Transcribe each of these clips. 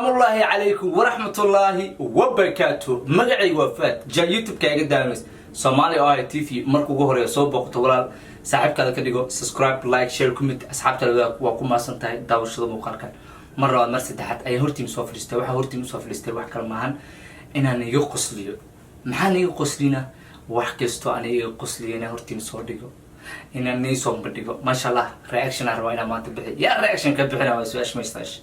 الله عليكم ورحمة الله وبركاته. مقعي وفات جا يوتيوب كايقا دانوس سومالي اي تي في مركو غوريا سو بوقتو ولال صاحب كذا كديغو سبسكرايب لايك شير كومنت اصحاب كذا واكو ما سنتاي داوشدا مقالكان مرة مر سدحت اي هورتي مسو فليستay waxa horti مسو فليستay wax kala maahan inaan iga qosliyo maxaan iga qoslina wax kasto aan iga qosliyana horti soo dhigo inaan soo bandhigo ma sha Allah reaction arwa ina maanta bixi ya reaction ka bixina waa su'aash maystash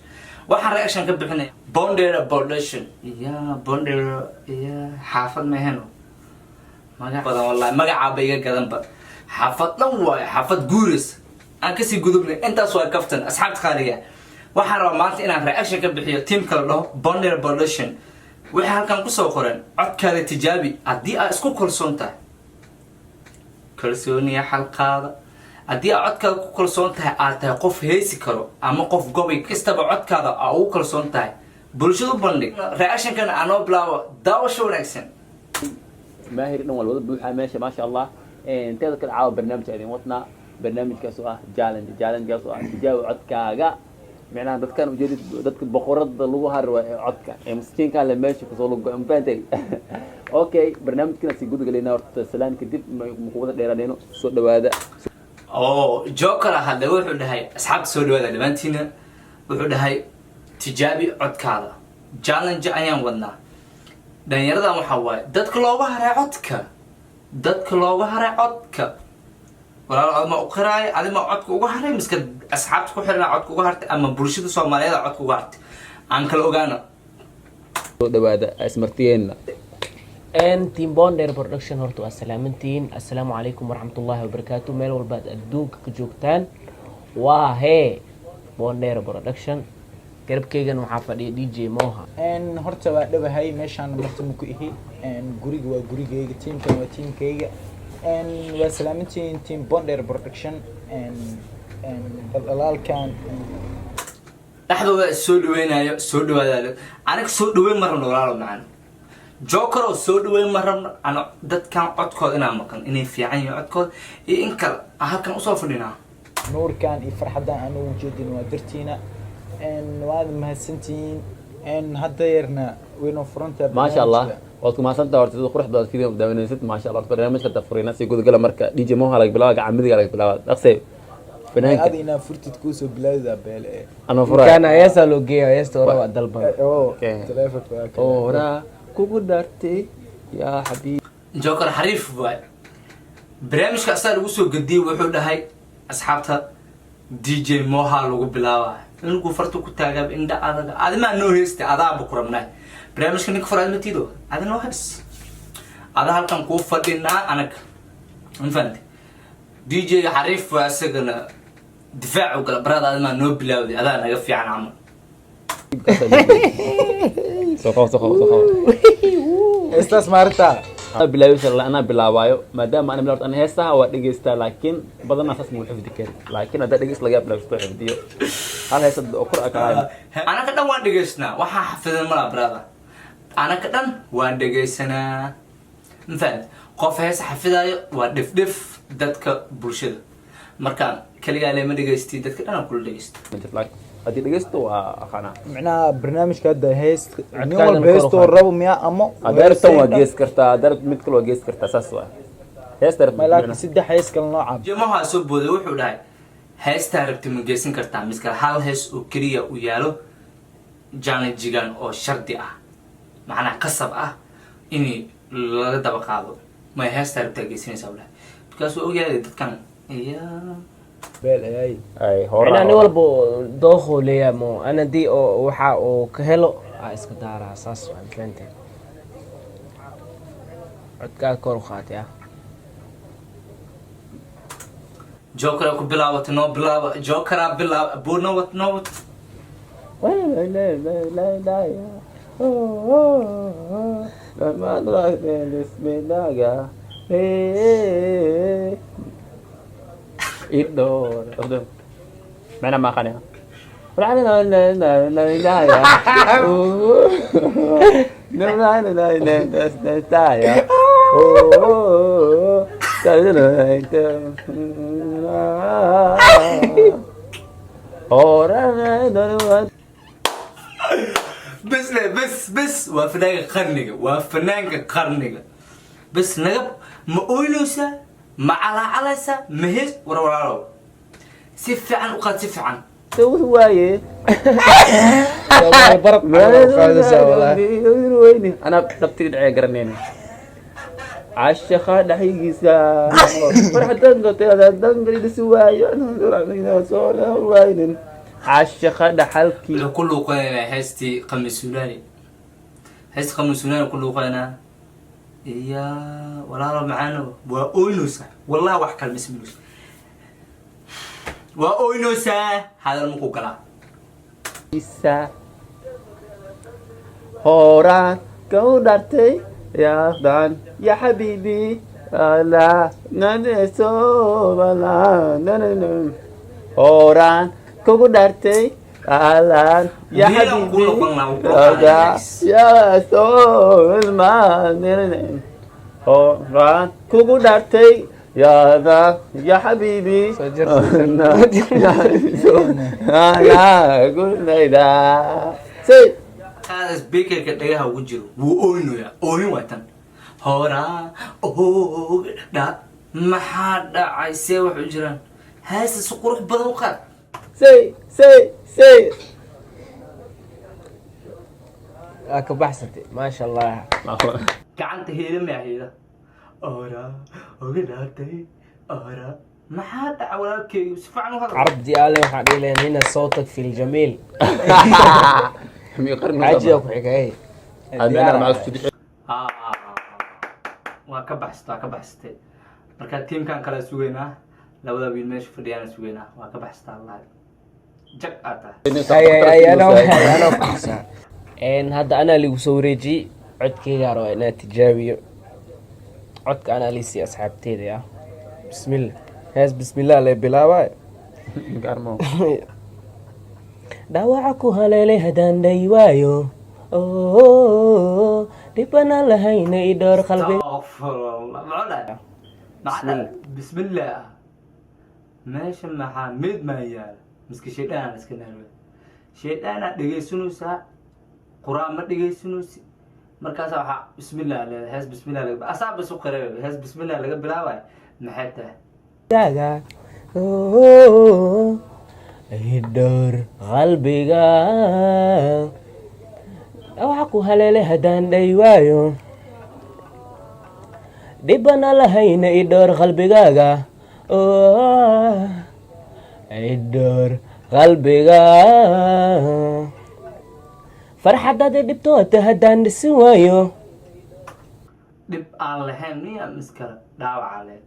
waxaan reaction ka bixinay Bondera Production ya Bondera ya xaafad ma heno magac badan wallahi magaca bayga gadan ba xaafad dhan waa xaafad guuris aan ka sii gudubnay intaas waa kaftan asxaabta qaaliga waxaan rabaa maanta inaan reaction ka bixiyo team kala dhaho Bondera Production waxa halkan ku soo qoran codkaada tijaabi hadii aad isku kalsoon tahay kalsooniya xalqaada hadii aad codkaada ku kalsoon tahay aad tahay qof heesi karo ama qof gobay kastaba codkaada aad ugu kalsoon tahay bulshadu bandhig reaction kan aanoo bilaawo daawasho wanaagsan ماهر إنه والوضع بوحة ماشي ما شاء الله أنت تذكر عاود برنامج هذين وطنا برنامج كسوة جالنج كسوة تجاوب عدكا معناه دتكان وجدت دتك بقرض لغة عدكا مسكين كان لما ماشي كسولو مفانتي أوكي برنامج كنا سيقول قلنا ورت سلام كتب مقومة ديرانينو سود هذا جوكر هذا وحده هاي أصحاب سود هذا لمانتينا وحده هاي تجابي عدكا جالنج أيام وطنا dhalinyarada waxa waaye dadka looga haray codka walaal ma u qiraay adima codka uga haray miska asxaabta ku xirna codka uga hartay ama bulshada Soomaaliyeed codka uga hartay aan kala ogaano soo dhawaada ismartiyeena team Bondera Production horta waa salaamantiin assalaamu alaykum warahmatullahi wabarakatuh meel walba adduunka ka joogtaan waa Bondera Production garabkaygan waxa fadhiya DJ Moha horta waa dhabahay meeshaan martimo ku ihi guriga waa gurigayga teamkan waa teamkayga waa salaamantiin team Bondera Production balaalkan dhaxdooda soo dhaweynayo soo dhawaadayo aniga soo dhaweyn ma rabno walaalo macaan Joker oo soo dhaweyn ma rabno ana dadkan codkooda inaan maqan inay fiican yihiin codkooda iyo in kale halkan u soo fadhinaa nuurkan iyo farxadan aan ugu jeedin waa dartiina وهذا مهسنتين هذا يرنا وينو فرنتا ما شاء الله وقت ما سنت ورت قرح داد فيديو داوين ست ما شاء الله برنامج كتا فرينا سي قود قال marka DJ Moha laga bilaa gacmidi laga bilaa dhaqsay فنانك هذه انا فرت تكوسو بلاده بال انا فرا كان يسا لو جيو يسا ورا دلبا تليفونك ورا كوكو دارتي يا حبيبي جوكر حريف باي برنامجka asaga lagu soo gadiyo wuxuu dhahay asxaabta DJ Moha lagu bilaabay inuu farto ku taagab inda adaga adima noo heestay adaaba ku rabnaa barnaamijka ninka faraad ma tiido adina noo hees ada halkan ku fadhinaa anaga infanti DJ Xariif asagana difaacu kala barada adima noo bilaawday adaa naga fiican amal سخو استاذ مارتا bilaaway shalay ana bilaawayo maadaama ana bilawd ana heesaha waa dhageystaa laakiin badan asaas mu xifdi kari laakiin hada dhageys laga bilawsto xifdiyo hal heesad oo kor aka ana ka dhan waan dhageysnaa waxa xafidan mala brada ana ka dhan waan dhageysanaa infaad qof hees xafidayo waa dhif dadka bulshada marka kaliya leema dhageystay dadka dhan ku dhageysto hadii dhageysto waa aqana معناها برنامج كده هيست نيول بيستو ربو ميا امو adeertan waa gees kartaa adeer mid kale waa gees kartaa saas waa heestar مالك سيده هيس كل نوع Moha soo booday wuxuu dhahay heesta rabti ma geesin kartaa miska hal hees oo kaliya u yaalo challenge-gan oo shardi ah macna qasab ah in laga daba qaado ma heesta rabti geesinaysaa walaal because oo yahay dadkan بال اي hore أنا والبو دوخو ليا مو أنا دي أو وحا أو كهلو إسكو دارا أساس فهمت عدكا كورو خاتيا Joker ku bilaawat no bilaaw Joker bilaaw bono wat no لا يا ما ضايق بسم الله يا إدور معنا ما خانها لا لا لا لا لا لا يا لا لا لا لا لا يا بس لا بس وفنانك قرنية وفنانك قرنية بس نجب ما أولوسا ما على مهز ورورارو سيف عن وقد سيف عن سوي وايه والله برق والله ويني انا دبتي دعي قرنيني عشقة دحيقيسا فرحة دنقطي هذا دنقلي دسواي انا صورة وين عشقة دحلكي لو كله قانا هستي قميص سوداني هستي قميص سوداني كله قانا يا ولا معانا وأولوسا والله وحكى المسمينوس وأولوسا هذا المكو كلام isa horan kau dartay ya dan ya habibi ala naneso bala nanan horan kau dartay alan ya Dia habibi kulo bang lau ada ya so nanan horan kau dartay ya da ya habibi أنا أقول ليلى سي هذا سبيكر كتلاقيها وجرو وأونو يا أونو وطن هورا أوه دا ما حد عايسي وحجران هاسي سقروح بدن وقت سي ka baxsatay maasha allah gacanta heelama heela أورا أوغلاتي أورا ما حد عوالكي سفعنا هذا carab diyaale waxaa dhihi lahayn hina sawtak fi ljamiil ميقرن xaajiga ku xigay أنا مع السودي waa ka baxsatay marka tiimkan kala sugeynaa labada wiil meesha fadhiyaan sugeynaa waa ka baxsataa allah jag aata hadda anaa ligu soo wareejiyey codkeyga raba inaa tijaabiyo codka anaa liisii asxaabteeda ah bismillah hees bismillah lee bilaabay dhaawaca ku haleelay haddaan dhayi waayo dhibana lahayna i dhowr qalbi astaghfirullah macna bismillah meesha maxaa mid ma yaala miski shaydaan iska naalwe shaydaana dhegeysanaysaa quraan ma dhegeysanaysi markaas waxa bismillah leedahay hees bismillah laga asaab soo qareeb hees bismillah laga bilaabay maxay tahay daga i dhowr qalbiga dhaawaca ku haleelay haddaan dhayi waayo dhibana lahayna i dhowr qalbigaaga i dhowr qalbiga farxadaada dhibtoota haddaan dhisin waayo dhib aan lahayn miya miskala dhaawaca leh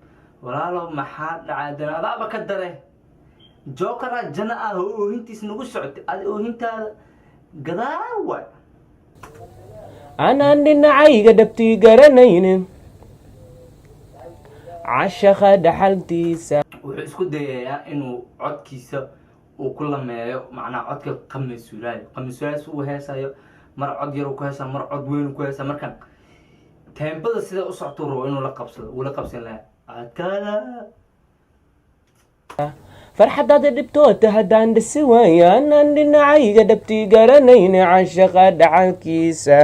walaalo maxaa dhacay dana adaaba ka dare jookara jana ah oo oohintiis nagu socotay adi oohintaada gadaa waay anaan dhinacayga dhabtii garanaynin cashaqa dhaxaltiisa wuxuu isku dayayaa inuu codkiisa uu ku lameeyo macnaha codka qamiisuulaay uu heesayo mar cod yar uu ku heesaa mar cod weyn uu ku heesaa markan teembada sida u socto rabo inuu la qabsado uu la qabsan lahaa adkaada farxadaada dhibtoota haddaan dhisi waayo anaan dhinacayga dhabtii garanaynin cashaqa dhaxalkiisa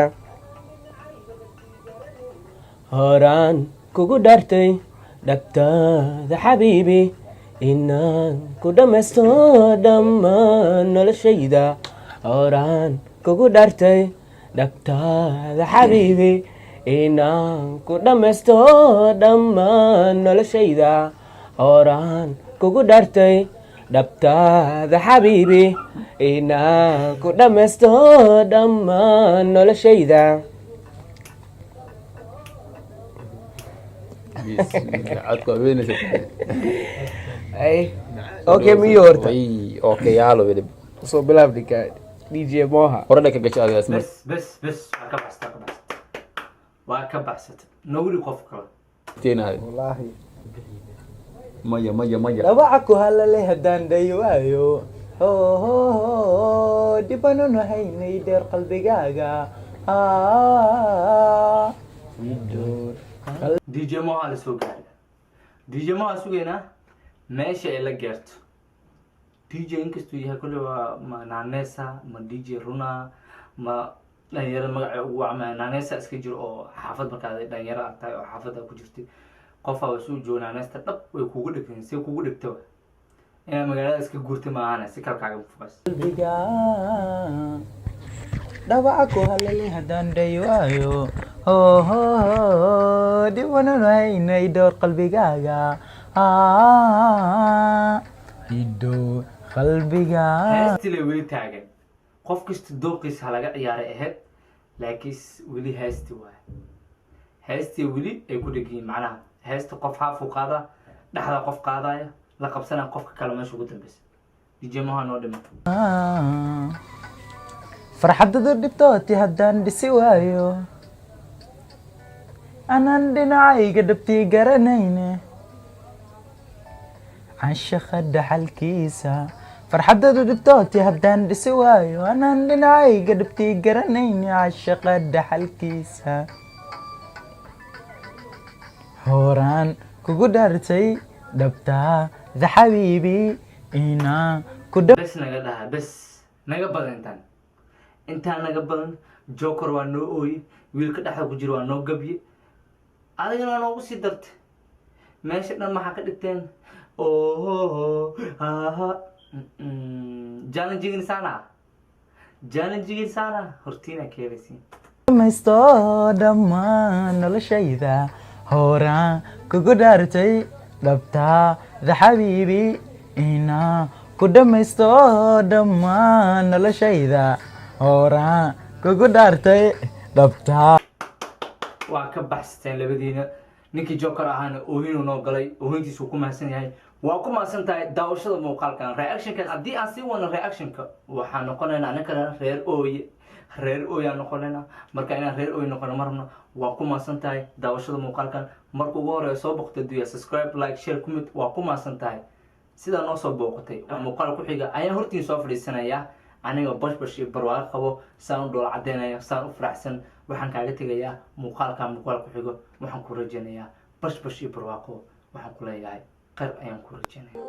horaan kugu dhaartay dhabtaada xabiibi inaan ku dhammaysto dhammaan noloshayda horaan kugu dhaartay dhabtaada xabiibi inaan ku dhammaysto dhammaan noloshayda horaan kugu dhaartay dhabtaada xabiibi inaan ku dhammaysto dhammaan noloshayda okay miyo horta اوكي يلا بدي soo bilaab dhinka dj moha ورنا كجش هذا اسمه bes waa ka baxsatay nawri qof kale تين هاي والله مية dhaawaca ku halalay haddaan dhayi waayo dhibananu haynay dheer qalbigaaga dj moha la soo gaaray dj moha sugeynaa meesha ay la gaarto dj inkastuu yahay kulli waa ma naanesa ma dj runa ma dhalinyarada magaca ugu wacmaya naaneysa iska jiro oo xaafad markaad dhalinyaro aad tahay oo xaafadda ku jirtay qofaa waa suu joogo naaneysta dhab way kugu dhegteen si kugu dhegtaba inaad magaalada iska guurtay maahana si kale kaaga fuqas qalbiga dhawaca ku halale haddaan dhaywaayo ho dhibanan haynay dhowr qalbigaaga idhow qalbiga heestii lay weli taagan qof kasta dooqiisa laga ciyaaray ahayd laakiin weli heesti waay heestii weli ay ku dhegyihiin macnaha heesta qof haafuu qaadaa dhexda qof qaadaya la qabsanaya qofka kale meesha ugu dambeysa DJ maha noo dhima farxadadu dhibtooti haddaan dhisi waayo anaan dhinacayga dhabtii garanayne canshaqa dhaxalkiisa farxadadu dhibtooti haddaan dhisi waayo anaan dhinacayga dhabtii garanayne canshaqa dhaxalkiisa horaan kugu dhaartay dhabtaada xabiibi inaa ku bes naga dhaha bes naga badan intaan naga badan joker waa noo ooye wiilka dhexda ku jira waa noo gabye adigana waa noogu sii dartay meesha dhan maxaa ka dhigteen challenging sana hortiina ka helaysiin dhamaysto dhammaan noloshayda horaan kugu dhaartay dhabtaada xabiibi inaa ku dhamaysto dhammaan noloshayda horaan kugu dhaartay dhabtaa waa ka baxsateen labadiina ninkii joker ahaana oohinuu noo galay oohintiisuu ku mahadsan yahay waa ku mahadsan tahay daawashada muuqaalkan reactionkan haddii aan sii wadno reactionka waxaan noqonaynaa ninkana reer ooyaan noqonaynaa marka inaan reer ooy noqono marna waa ku mahadsan tahay daawashada muuqaalkan marka ugu horeeya soo boqtay duya subscribe like share comment waa ku mahadsan tahay sidaa noo soo booqatay muuqaal ku xiga ayaan hortiin soo fadhiisanayaa aniga bashbash iyo barwaaqo qabo saan u dhoola cadeynaya saan u faraxsan waxaan kaaga tegayaa muuqaalka ku xigo waxaan ku rajaynayaa bashbash iyo barwaaqo waxaan ku leeyahay qeyr ayaan ku rajaynaya